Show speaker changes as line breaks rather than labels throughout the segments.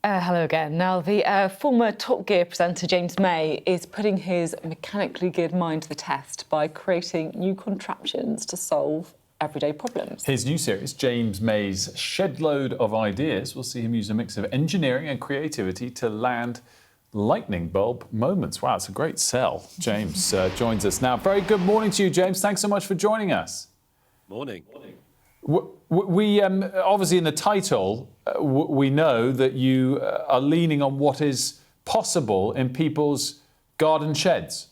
Hello again. Now, the former Top Gear presenter James May is putting his mechanically geared mind to the test by creating new contraptions to solve everyday problems.
His new series, James May's Shedload of Ideas, will see him use a mix of engineering and creativity to land lightning bulb moments. Wow, it's a great sell. James joins us now. Very good morning to you, James. Thanks so much for joining us.
Morning.
We obviously in the title, we know that you are leaning on what is possible in people's garden sheds.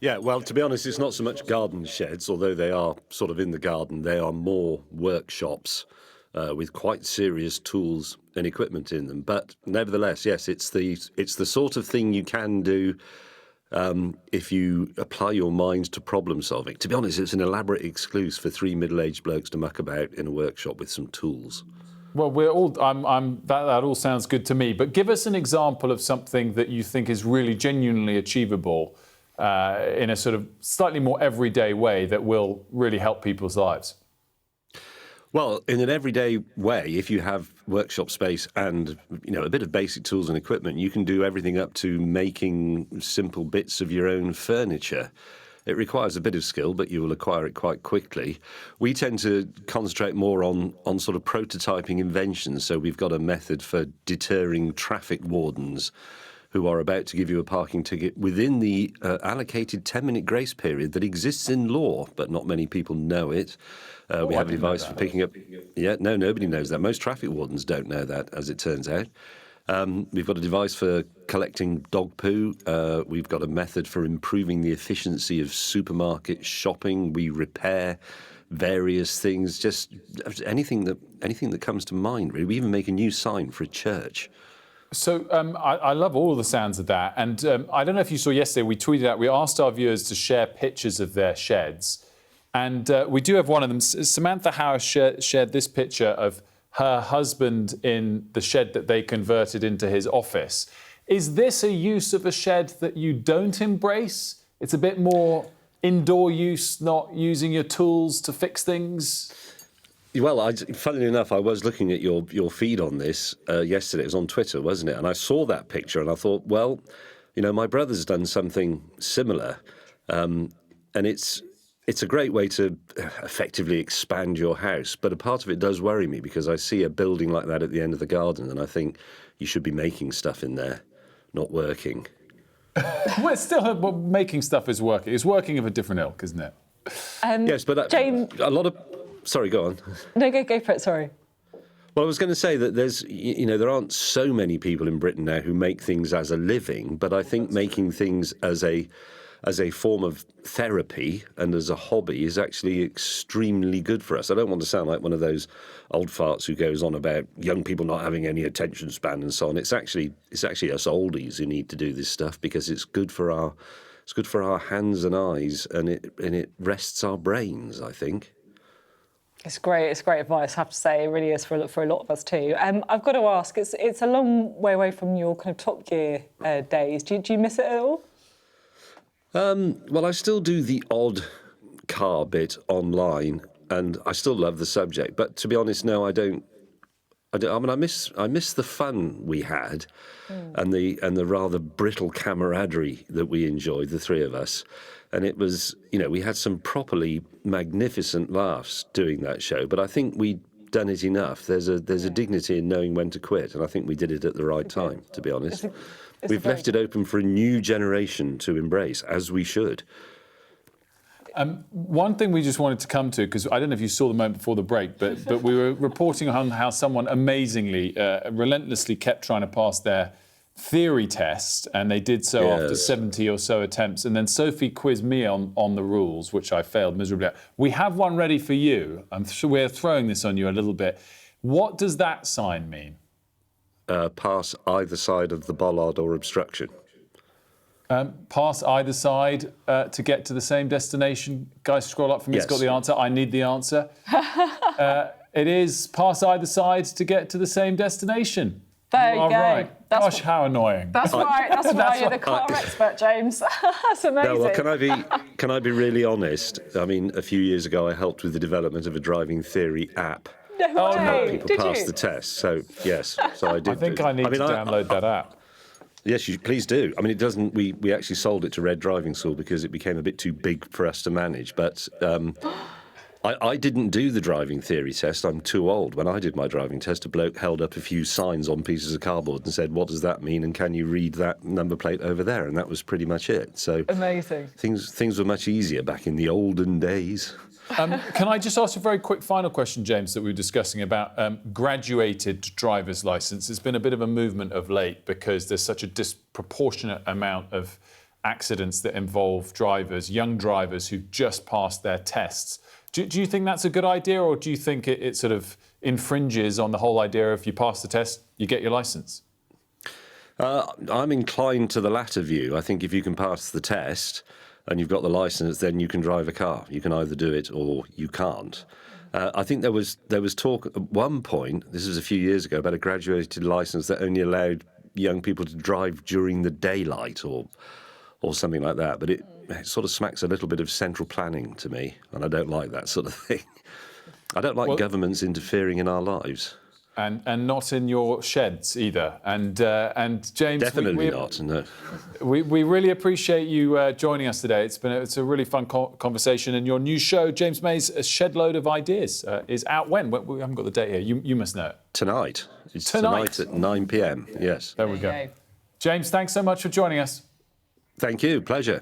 Yeah, well, to be honest, it's not so much garden sheds, although they are sort of in the garden. They are more workshops with quite serious tools and equipment in them. But nevertheless, yes, it's the sort of thing you can do if you apply your mind to problem solving. To be honest, it's an elaborate excuse for three middle-aged blokes to muck about in a workshop with some tools.
Well, that all sounds good to me. But give us an example of something that you think is really genuinely achievable in a sort of slightly more everyday way that will really help people's lives.
Well, in an everyday way, if you have workshop space and, a bit of basic tools and equipment, you can do everything up to making simple bits of your own furniture. It requires a bit of skill, but you will acquire it quite quickly. We tend to concentrate more on sort of prototyping inventions. So we've got a method for deterring traffic wardens who are about to give you a parking ticket within the allocated 10-minute grace period that exists in law, but not many people know it. We have a device for picking up... Yeah, no, nobody knows that. Most traffic wardens don't know that, as it turns out. We've got a device for collecting dog poo. We've got a method for improving the efficiency of supermarket shopping. We repair various things, just anything that comes to mind, really. We even make a new sign for a church.
So I love all of the sounds of that. And I don't know if you saw yesterday, we tweeted out, we asked our viewers to share pictures of their sheds. And we do have one of them. Samantha Harris shared this picture of her husband in the shed that they converted into his office. Is this a use of a shed that you don't embrace? It's a bit more indoor use, not using your tools to fix things?
Well, funnily enough, I was looking at your feed on this yesterday. It was on Twitter, wasn't it? And I saw that picture and I thought, well, my brother's done something similar. And it's a great way to effectively expand your house. But a part of it does worry me because I see a building like that at the end of the garden and I think you should be making stuff in there, not working.
Well, still, making stuff is working. It's working of a different ilk, isn't it?
Yes, but
James...
a lot of... Sorry, go on.
No, go for it, sorry.
Well, I was going to say that there aren't so many people in Britain now who make things as a living, but I think making things as a form of therapy and as a hobby is actually extremely good for us. I don't want to sound like one of those old farts who goes on about young people not having any attention span and so on. It's actually us oldies who need to do this stuff because it's good for our hands and eyes and it rests our brains, I think.
It's great advice, I have to say. It really is for a lot of us too. I've got to ask, it's a long way away from your kind of Top Gear days. Do you miss it at all?
Well, I still do the odd car bit online, and I still love the subject. But to be honest, no, I don't. I mean, I miss the fun we had, and the rather brittle camaraderie that we enjoyed, the three of us. And it was, we had some properly magnificent laughs doing that show. But I think we'd done it enough. There's a dignity in knowing when to quit, and I think we did it at the right time. To be honest, we've left it open for a new generation to embrace, as we should.
One thing we just wanted to come to, because I don't know if you saw the moment before the break, but we were reporting on how someone amazingly, relentlessly kept trying to pass their theory test, and they did so after 70 or so attempts. And then Sophy quizzed me on the rules, which I failed miserably at. We have one ready for you. I'm sure we're throwing this on you a little bit. What does that sign mean?
Pass either side of the bollard or obstruction.
Pass either side to get to the same destination. Guys, scroll up for me. Yes. It's got the answer. I need the answer. It is pass either side to get to the same destination.
There you go.
Right. Gosh, how annoying.
That's right. That's why you're the car expert, James. That's amazing.
No, well, can I be really honest? I mean, a few years ago, I helped with the development of a driving theory app.
No way.
People
Did
pass
you?
the test. So yes, so I did.
I think I need to download that app.
Yes, you please do. I mean, it doesn't. We actually sold it to Red Driving School because it became a bit too big for us to manage. But I didn't do the driving theory test. I'm too old. When I did my driving test, a bloke held up a few signs on pieces of cardboard and said, "What does that mean? And can you read that number plate over there?" And that was pretty much it. So
Amazing.
things were much easier back in the olden days.
Can I just ask a very quick final question, James, that we were discussing about graduated driver's licence? There's been a bit of a movement of late because there's such a disproportionate amount of accidents that involve drivers, young drivers who've just passed their tests. Do you think that's a good idea, or do you think it sort of infringes on the whole idea of if you pass the test, you get your licence?
I'm inclined to the latter view. I think if you can pass the test and you've got the licence, then you can drive a car. You can either do it or you can't. I think there was talk at one point, this was a few years ago, about a graduated licence that only allowed young people to drive during the daylight or something like that. But it sort of smacks a little bit of central planning to me, and I don't like that sort of thing. I don't like governments interfering in our lives.
And not in your sheds either. And James,
definitely not. No.
We really appreciate you joining us today. It's a really fun conversation. And your new show, James May's A Shedload of Ideas, is out when? We haven't got the date here. You must know it.
Tonight. It's tonight at 9 p.m. Yes.
There we go. James, thanks so much for joining us.
Thank you. Pleasure.